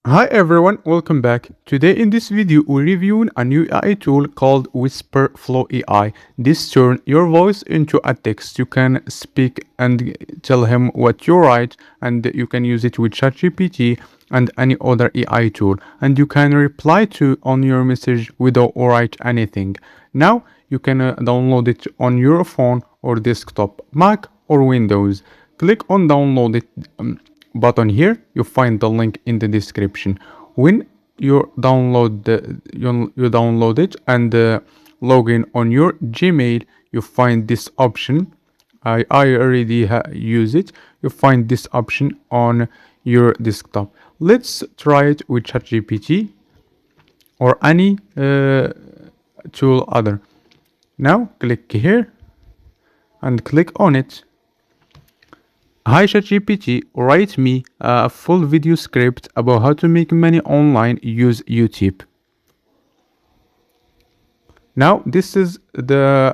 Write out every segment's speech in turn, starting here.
Hi everyone, welcome back. Today in this video we're reviewing a new AI tool called Wispr Flow AI. This turns your voice into a text. You can speak and tell him what you write, and you can use it with ChatGPT and any other AI tool, and you can reply to on your message without write anything. Now you can download it on your phone or desktop, Mac or Windows. Click on download it button here. You find the link in the description. When you you download it and log in on your Gmail, you find this option. I already use it. You find this option on your desktop. Let's try it with ChatGPT or any tool other. Now click here and click on it. Hi ChatGPT, write me a full video script about how to make money online use YouTube. Now this is the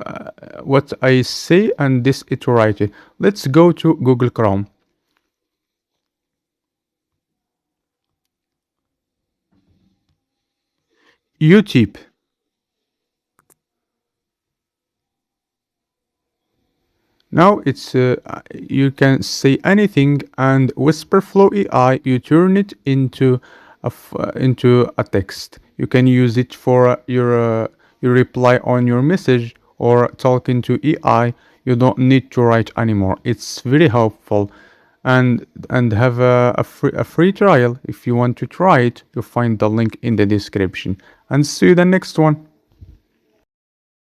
what I say, and this it write it. Let's go to Google Chrome. YouTube. Now it's you can say anything, and Wispr Flow AI you turn it into into a text. You can use it for your reply on your message or talking to AI. You don't need to write anymore. It's very helpful, and have a free trial. If you want to try it, you'll find the link in the description. And see you the next one.